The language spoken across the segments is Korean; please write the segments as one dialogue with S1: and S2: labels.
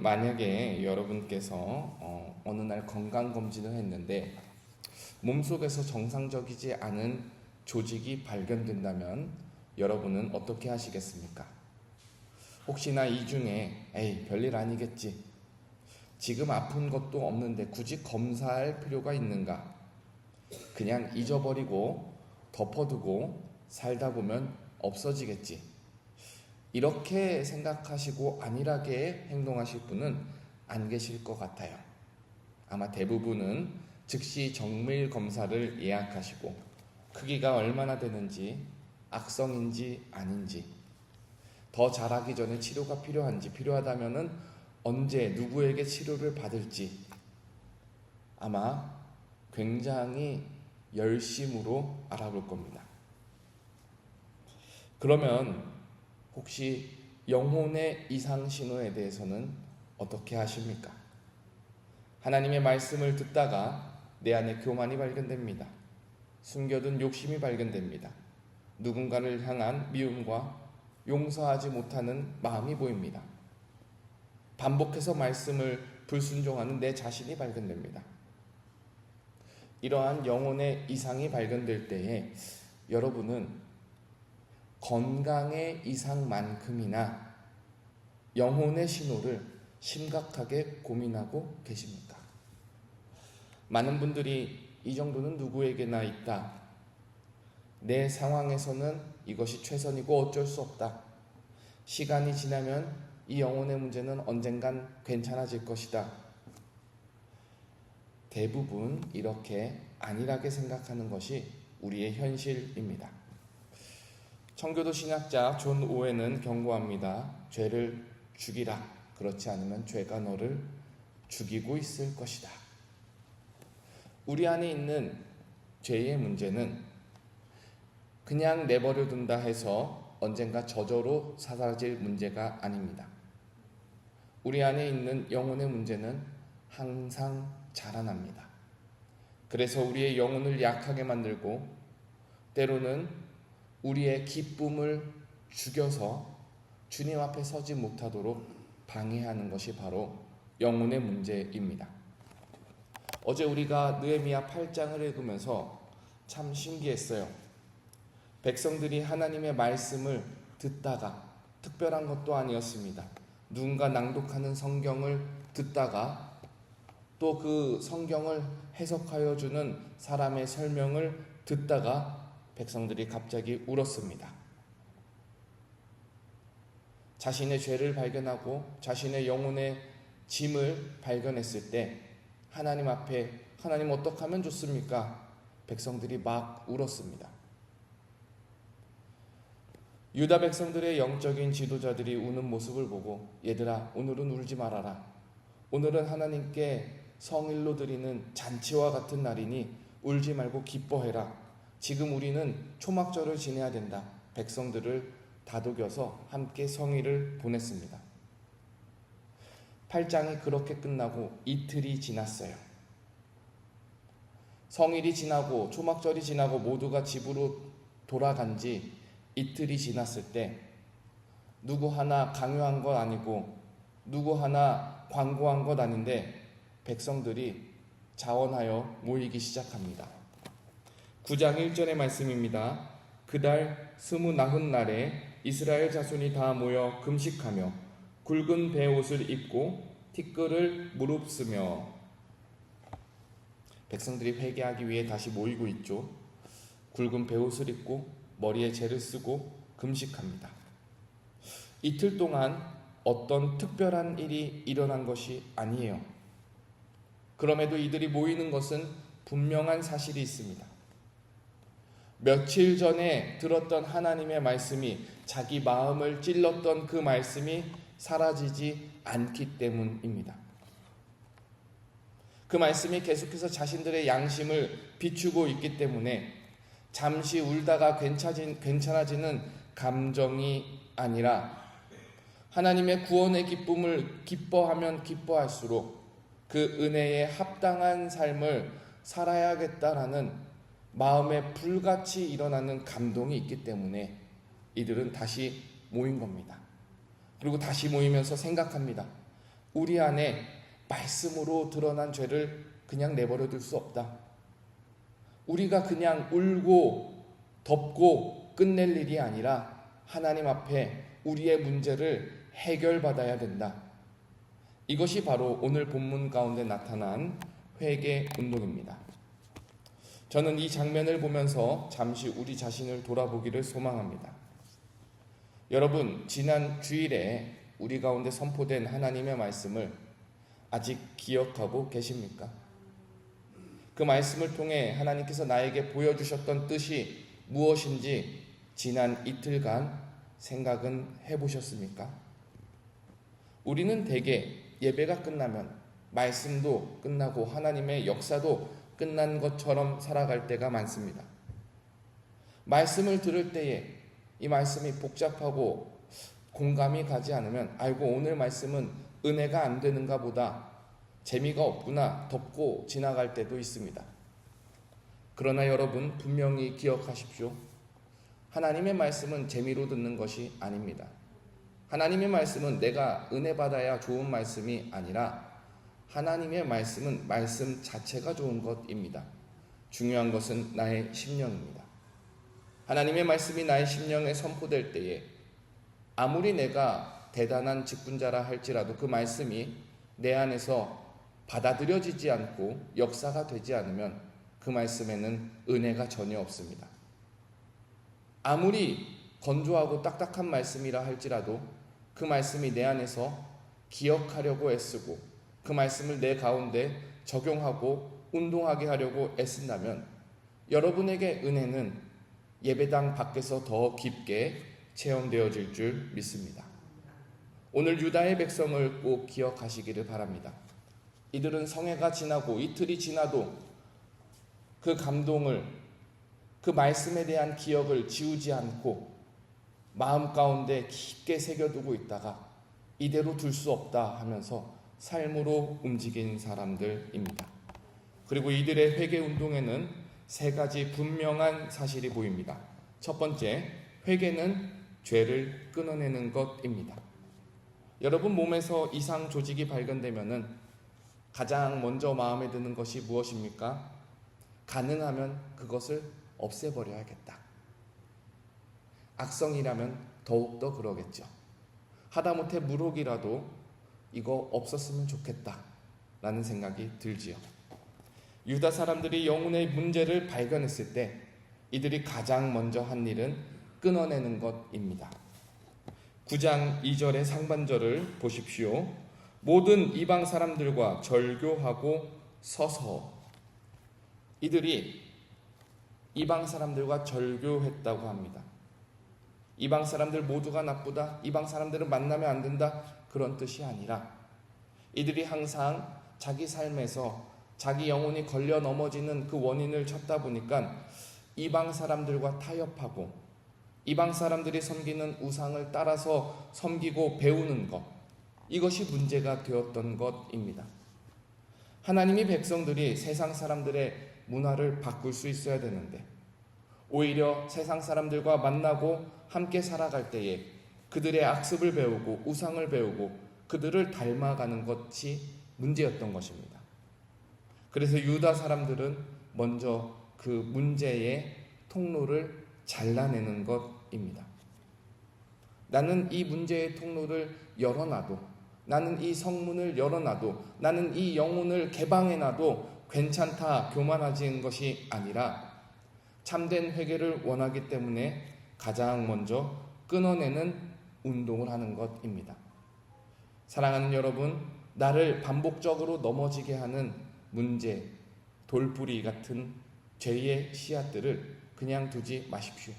S1: 만약에 여러분께서 어느 날 건강검진을 했는데 몸속에서 정상적이지 않은 조직이 발견된다면 여러분은 어떻게 하시겠습니까? 혹시나 이 중에 에이 별일 아니겠지, 지금 아픈 것도 없는데 굳이 검사할 필요가 있는가, 그냥 잊어버리고 덮어두고 살다 보면 없어지겠지, 이렇게 생각하시고 안일하게 행동하실 분은 안 계실 것 같아요. 아마 대부분은 즉시 정밀 검사를 예약하시고 크기가 얼마나 되는지, 악성인지 아닌지, 더 자라기 전에 치료가 필요한지, 필요하다면은 언제 누구에게 치료를 받을지 아마 굉장히 열심으로 알아볼 겁니다. 그러면 혹시 영혼의 이상 신호에 대해서는 어떻게 하십니까? 하나님의 말씀을 듣다가 내 안에 교만이 발견됩니다. 숨겨둔 욕심이 발견됩니다. 누군가를 향한 미움과 용서하지 못하는 마음이 보입니다. 반복해서 말씀을 불순종하는 내 자신이 발견됩니다. 이러한 영혼의 이상이 발견될 때에 여러분은 건강의 이상만큼이나 영혼의 신호를 심각하게 고민하고 계십니까? 많은 분들이 이 정도는 누구에게나 있다, 내 상황에서는 이것이 최선이고 어쩔 수 없다, 시간이 지나면 이 영혼의 문제는 언젠간 괜찮아질 것이다, 대부분 이렇게 안일하게 생각하는 것이 우리의 현실입니다. 청교도 신학자 존 오웬은 경고합니다. 죄를 죽이라, 그렇지 않으면 죄가 너를 죽이고 있을 것이다. 우리 안에 있는 죄의 문제는 그냥 내버려 둔다 해서 언젠가 저절로 사라질 문제가 아닙니다. 우리 안에 있는 영혼의 문제는 항상 자라납니다. 그래서 우리의 영혼을 약하게 만들고 때로는 우리의 기쁨을 죽여서 주님 앞에 서지 못하도록 방해하는 것이 바로 영혼의 문제입니다. 어제 우리가 느헤미야 8장을 읽으면서 참 신기했어요. 백성들이 하나님의 말씀을 듣다가, 특별한 것도 아니었습니다, 누군가 낭독하는 성경을 듣다가 또 그 성경을 해석하여 주는 사람의 설명을 듣다가 백성들이 갑자기 울었습니다. 자신의 죄를 발견하고 자신의 영혼의 짐을 발견했을 때 하나님 앞에, 하나님 어떻게 하면 좋습니까? 백성들이 막 울었습니다. 유다 백성들의 영적인 지도자들이 우는 모습을 보고, 얘들아 오늘은 울지 말아라, 오늘은 하나님께 성일로 드리는 잔치와 같은 날이니 울지 말고 기뻐해라, 지금 우리는 초막절을 지내야 된다, 백성들을 다독여서 함께 성일을 보냈습니다. 8장이 그렇게 끝나고 이틀이 지났어요. 성일이 지나고 초막절이 지나고 모두가 집으로 돌아간 지 이틀이 지났을 때 누구 하나 강요한 것 아니고 누구 하나 광고한 것 아닌데 백성들이 자원하여 모이기 시작합니다. 9장 1절의 말씀입니다. 그달 29날에 이스라엘 자손이 다 모여 금식하며 굵은 베옷을 입고 티끌을 무릅쓰며, 백성들이 회개하기 위해 다시 모이고 있죠. 굵은 베옷을 입고 머리에 재를 쓰고 금식합니다. 이틀 동안 어떤 특별한 일이 일어난 것이 아니에요. 그럼에도 이들이 모이는 것은 분명한 사실이 있습니다. 며칠 전에 들었던 하나님의 말씀이, 자기 마음을 찔렀던 그 말씀이 사라지지 않기 때문입니다. 그 말씀이 계속해서 자신들의 양심을 비추고 있기 때문에 잠시 울다가 괜찮아지는 감정이 아니라 하나님의 구원의 기쁨을 기뻐하면 기뻐할수록 그 은혜에 합당한 삶을 살아야겠다라는 마음에 불같이 일어나는 감동이 있기 때문에 이들은 다시 모인 겁니다. 그리고 다시 모이면서 생각합니다. 우리 안에 말씀으로 드러난 죄를 그냥 내버려 둘 수 없다. 우리가 그냥 울고 덮고 끝낼 일이 아니라 하나님 앞에 우리의 문제를 해결받아야 된다. 이것이 바로 오늘 본문 가운데 나타난 회개 운동입니다. 저는 이 장면을 보면서 잠시 우리 자신을 돌아보기를 소망합니다. 여러분, 지난 주일에 우리 가운데 선포된 하나님의 말씀을 아직 기억하고 계십니까? 그 말씀을 통해 하나님께서 나에게 보여주셨던 뜻이 무엇인지 지난 이틀간 생각은 해보셨습니까? 우리는 대개 예배가 끝나면 말씀도 끝나고 하나님의 역사도 끝난 것처럼 살아갈 때가 많습니다. 말씀을 들을 때에 이 말씀이 복잡하고 공감이 가지 않으면 아이고 오늘 말씀은 은혜가 안 되는가 보다, 재미가 없구나 덮고 지나갈 때도 있습니다. 그러나 여러분 분명히 기억하십시오. 하나님의 말씀은 재미로 듣는 것이 아닙니다. 하나님의 말씀은 내가 은혜 받아야 좋은 말씀이 아니라 하나님의 말씀은 말씀 자체가 좋은 것입니다. 중요한 것은 나의 심령입니다. 하나님의 말씀이 나의 심령에 선포될 때에 아무리 내가 대단한 직분자라 할지라도 그 말씀이 내 안에서 받아들여지지 않고 역사가 되지 않으면 그 말씀에는 은혜가 전혀 없습니다. 아무리 건조하고 딱딱한 말씀이라 할지라도 그 말씀이 내 안에서 기억하려고 애쓰고 그 말씀을 내 가운데 적용하고 운동하게 하려고 애쓴다면 여러분에게 은혜는 예배당 밖에서 더 깊게 체험되어질 줄 믿습니다. 오늘 유다의 백성을 꼭 기억하시기를 바랍니다. 이들은 성회가 지나고 이틀이 지나도 그 감동을, 그 말씀에 대한 기억을 지우지 않고 마음 가운데 깊게 새겨두고 있다가 이대로 둘 수 없다 하면서 삶으로 움직인 사람들입니다. 그리고 이들의 회개 운동에는 세 가지 분명한 사실이 보입니다. 첫 번째, 회개는 죄를 끊어내는 것입니다. 여러분 몸에서 이상 조직이 발견되면은 가장 먼저 마음에 드는 것이 무엇입니까? 가능하면 그것을 없애버려야겠다. 악성이라면 더욱더 그러겠죠. 하다못해 물혹이라도 이거 없었으면 좋겠다 라는 생각이 들지요. 유다 사람들이 영혼의 문제를 발견했을 때 이들이 가장 먼저 한 일은 끊어내는 것입니다. 9장 2절의 상반절을 보십시오. 모든 이방 사람들과 절교하고 서서, 이들이 이방 사람들과 절교했다고 합니다. 이방 사람들 모두가 나쁘다, 이방 사람들은 만나면 안 된다, 그런 뜻이 아니라 이들이 항상 자기 삶에서 자기 영혼이 걸려 넘어지는 그 원인을 찾다 보니까 이방 사람들과 타협하고 이방 사람들이 섬기는 우상을 따라서 섬기고 배우는 것, 이것이 문제가 되었던 것입니다. 하나님이 백성들이 세상 사람들의 문화를 바꿀 수 있어야 되는데 오히려 세상 사람들과 만나고 함께 살아갈 때에 그들의 악습을 배우고 우상을 배우고 그들을 닮아가는 것이 문제였던 것입니다. 그래서 유다 사람들은 먼저 그 문제의 통로를 잘라내는 것입니다. 나는 이 문제의 통로를 열어놔도, 나는 이 성문을 열어놔도, 나는 이 영혼을 개방해놔도 괜찮다 교만하지는 것이 아니라 참된 회개를 원하기 때문에 가장 먼저 끊어내는 운동을 하는 것입니다. 사랑하는 여러분, 나를 반복적으로 넘어지게 하는 문제, 돌부리 같은 죄의 씨앗들을 그냥 두지 마십시오.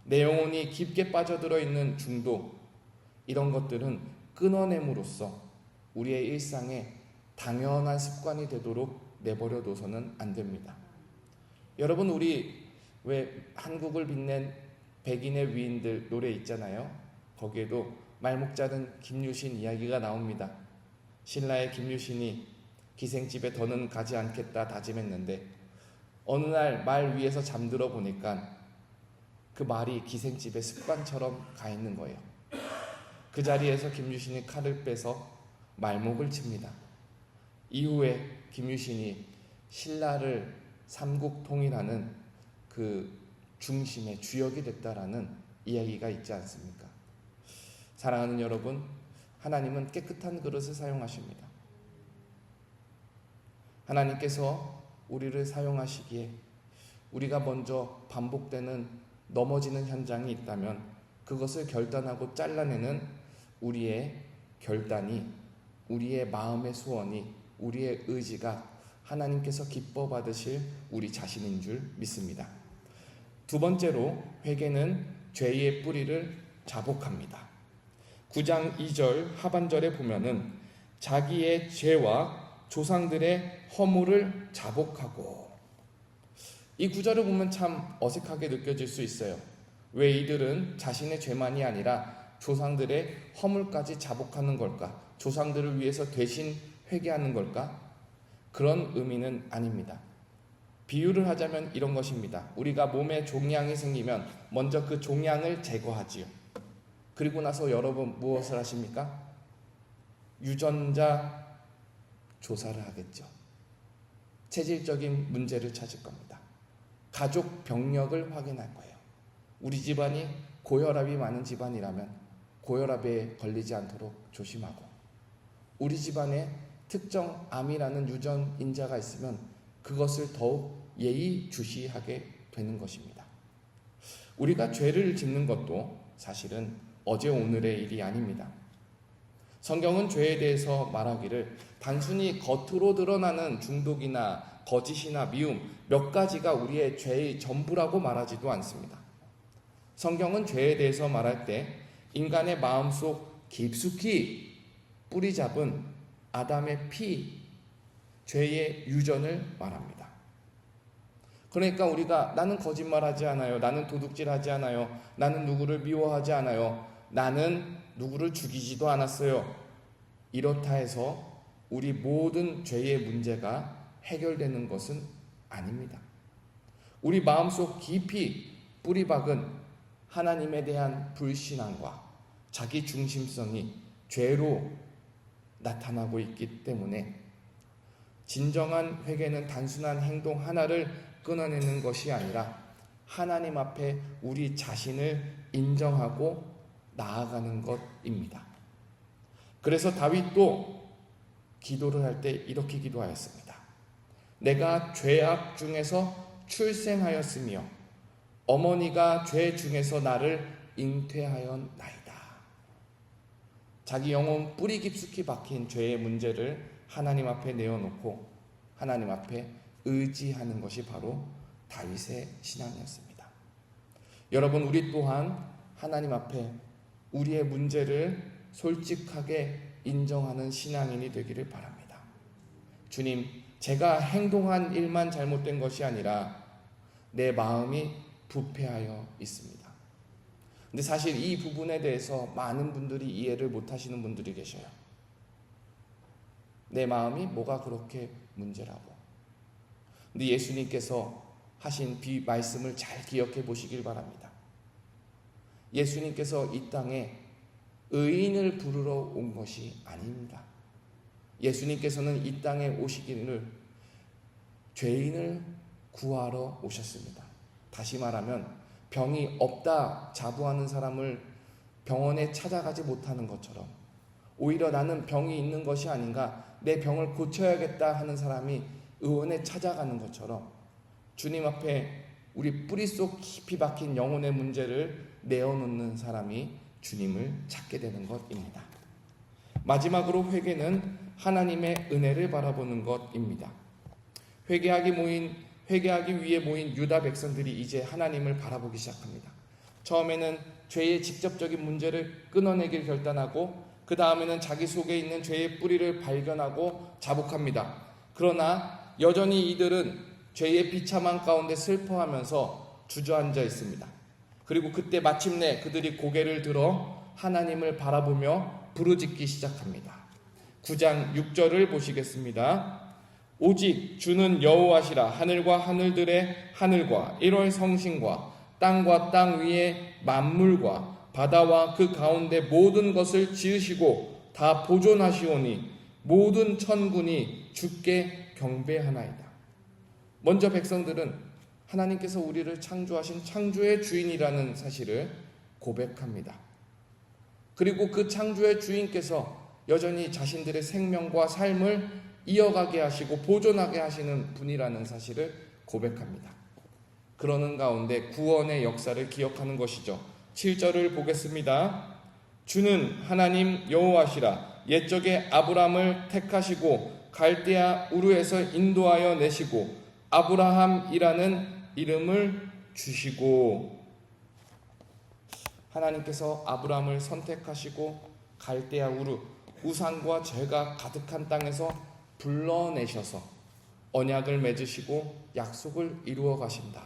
S1: 내 영혼이 깊게 빠져들어 있는 중독, 이런 것들은 끊어냄으로써 우리의 일상에 당연한 습관이 되도록 내버려 둬서는 안 됩니다. 여러분, 우리 왜 한국을 빛낸 백인의 위인들 노래 있잖아요. 거기에도 말목자는 김유신 이야기가 나옵니다. 신라의 김유신이 기생집에 더는 가지 않겠다 다짐했는데 어느 날 말 위에서 잠들어 보니까 그 말이 기생집에 습관처럼 가 있는 거예요. 그 자리에서 김유신이 칼을 빼서 말목을 칩니다. 이후에 김유신이 신라를 삼국 통일하는 그 중심의 주역이 됐다라는 이야기가 있지 않습니까? 사랑하는 여러분, 하나님은 깨끗한 그릇을 사용하십니다. 하나님께서 우리를 사용하시기에 우리가 먼저 반복되는 넘어지는 현장이 있다면 그것을 결단하고 잘라내는 우리의 결단이, 우리의 마음의 소원이, 우리의 의지가 하나님께서 기뻐 받으실 우리 자신인 줄 믿습니다. 두 번째로 회개는 죄의 뿌리를 자복합니다. 9장 2절 하반절에 보면은 자기의 죄와 조상들의 허물을 자복하고, 이 구절을 보면 참 어색하게 느껴질 수 있어요. 왜 이들은 자신의 죄만이 아니라 조상들의 허물까지 자복하는 걸까? 조상들을 위해서 대신 회개하는 걸까? 그런 의미는 아닙니다. 비유를 하자면 이런 것입니다. 우리가 몸에 종양이 생기면 먼저 그 종양을 제거하지요. 그리고 나서 여러분 무엇을 하십니까? 유전자 조사를 하겠죠. 체질적인 문제를 찾을 겁니다. 가족 병력을 확인할 거예요. 우리 집안이 고혈압이 많은 집안이라면 고혈압에 걸리지 않도록 조심하고, 우리 집안에 특정 암이라는 유전인자가 있으면 그것을 더욱 예의주시하게 되는 것입니다. 우리가 죄를 짓는 것도 사실은 어제 오늘의 일이 아닙니다. 성경은 죄에 대해서 말하기를 단순히 겉으로 드러나는 중독이나 거짓이나 미움 몇 가지가 우리의 죄의 전부라고 말하지도 않습니다. 성경은 죄에 대해서 말할 때 인간의 마음속 깊숙이 뿌리 잡은 아담의 피, 죄의 유전을 말합니다. 그러니까 우리가 나는 거짓말하지 않아요, 나는 도둑질하지 않아요, 나는 누구를 미워하지 않아요, 나는 누구를 죽이지도 않았어요, 이렇다 해서 우리 모든 죄의 문제가 해결되는 것은 아닙니다. 우리 마음속 깊이 뿌리박은 하나님에 대한 불신앙과 자기 중심성이 죄로 나타나고 있기 때문에 진정한 회개는 단순한 행동 하나를 끊어내는 것이 아니라 하나님 앞에 우리 자신을 인정하고 나아가는 것입니다. 그래서 다윗도 기도를 할 때 이렇게 기도하였습니다. 내가 죄악 중에서 출생하였으며 어머니가 죄 중에서 나를 잉태하였나이다. 자기 영혼 뿌리 깊숙이 박힌 죄의 문제를 하나님 앞에 내어놓고 하나님 앞에 의지하는 것이 바로 다윗의 신앙이었습니다. 여러분, 우리 또한 하나님 앞에 우리의 문제를 솔직하게 인정하는 신앙인이 되기를 바랍니다. 주님, 제가 행동한 일만 잘못된 것이 아니라 내 마음이 부패하여 있습니다. 근데 사실 이 부분에 대해서 많은 분들이 이해를 못하시는 분들이 계셔요. 내 마음이 뭐가 그렇게 문제라고. 근데 예수님께서 하신 말씀을 잘 기억해 보시길 바랍니다. 예수님께서 이 땅에 의인을 부르러 온 것이 아닙니다. 예수님께서는 이 땅에 오시기를 죄인을 구하러 오셨습니다. 다시 말하면 병이 없다 자부하는 사람을 병원에 찾아가지 못하는 것처럼, 오히려 나는 병이 있는 것이 아닌가, 내 병을 고쳐야겠다 하는 사람이 의원에 찾아가는 것처럼 주님 앞에 우리 뿌리 속 깊이 박힌 영혼의 문제를 내어놓는 사람이 주님을 찾게 되는 것입니다. 마지막으로 회개는 하나님의 은혜를 바라보는 것입니다. 회개하기 위해 모인 유다 백성들이 이제 하나님을 바라보기 시작합니다. 처음에는 죄의 직접적인 문제를 끊어내길 결단하고 그 다음에는 자기 속에 있는 죄의 뿌리를 발견하고 자복합니다. 그러나 여전히 이들은 죄의 비참한 가운데 슬퍼하면서 주저앉아 있습니다. 그리고 그때 마침내 그들이 고개를 들어 하나님을 바라보며 부르짖기 시작합니다. 9장 6절을 보시겠습니다. 오직 주는 여호와시라. 하늘과 하늘들의 하늘과 1월 성신과 땅과 땅 위의 만물과 바다와 그 가운데 모든 것을 지으시고 다 보존하시오니 모든 천군이 주께 경배하나이다. 먼저 백성들은 하나님께서 우리를 창조하신 창조의 주인이라는 사실을 고백합니다. 그리고 그 창조의 주인께서 여전히 자신들의 생명과 삶을 이어가게 하시고 보존하게 하시는 분이라는 사실을 고백합니다. 그러는 가운데 구원의 역사를 기억하는 것이죠. 7절을 보겠습니다. 주는 하나님 여호와시라. 옛적에 아브람을 택하시고 갈대아 우르에서 인도하여 내시고 아브라함이라는 이름을 주시고, 하나님께서 아브람을 선택하시고 갈대아 우르, 우상과 죄가 가득한 땅에서 불러내셔서 언약을 맺으시고 약속을 이루어 가신다.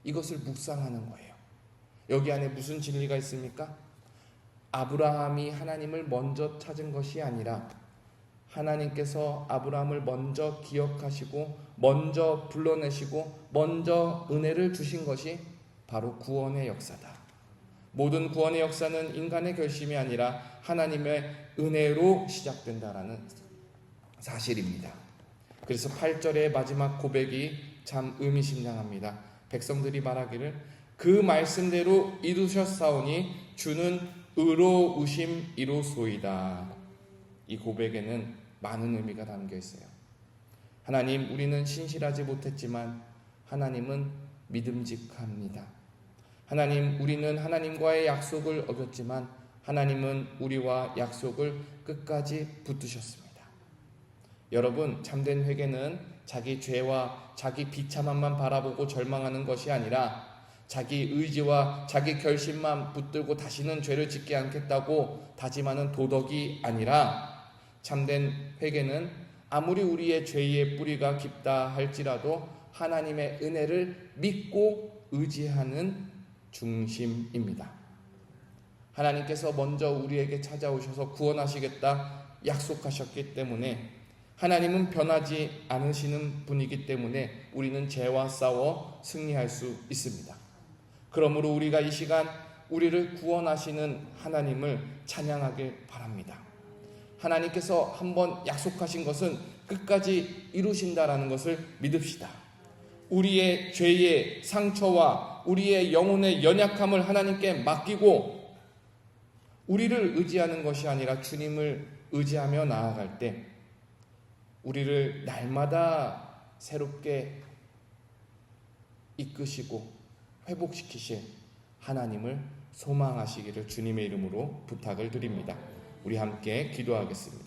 S1: 이것을 묵상하는 거예요. 여기 안에 무슨 진리가 있습니까? 아브라함이 하나님을 먼저 찾은 것이 아니라 하나님께서 아브라함을 먼저 기억하시고 먼저 불러내시고 먼저 은혜를 주신 것이 바로 구원의 역사다. 모든 구원의 역사는 인간의 결심이 아니라 하나님의 은혜로 시작된다라는 사실입니다. 그래서 8절의 마지막 고백이 참 의미심장합니다. 백성들이 말하기를 그 말씀대로 이루셨사오니 주는 의로우심이로소이다. 이 고백에는 많은 의미가 담겨 있어요. 하나님, 우리는 신실하지 못했지만 하나님은 믿음직합니다. 하나님, 우리는 하나님과의 약속을 어겼지만 하나님은 우리와 약속을 끝까지 붙드셨습니다. 여러분, 참된 회개는 자기 죄와 자기 비참함만 바라보고 절망하는 것이 아니라 자기 의지와 자기 결심만 붙들고 다시는 죄를 짓지 않겠다고 다짐하는 도덕이 아니라, 참된 회개는 아무리 우리의 죄의 뿌리가 깊다 할지라도 하나님의 은혜를 믿고 의지하는 중심입니다. 하나님께서 먼저 우리에게 찾아오셔서 구원하시겠다 약속하셨기 때문에, 하나님은 변하지 않으시는 분이기 때문에 우리는 죄와 싸워 승리할 수 있습니다. 그러므로 우리가 이 시간 우리를 구원하시는 하나님을 찬양하길 바랍니다. 하나님께서 한번 약속하신 것은 끝까지 이루신다라는 것을 믿읍시다. 우리의 죄의 상처와 우리의 영혼의 연약함을 하나님께 맡기고 우리를 의지하는 것이 아니라 주님을 의지하며 나아갈 때 우리를 날마다 새롭게 이끄시고 회복시키실 하나님을 소망하시기를 주님의 이름으로 부탁을 드립니다. 우리 함께 기도하겠습니다.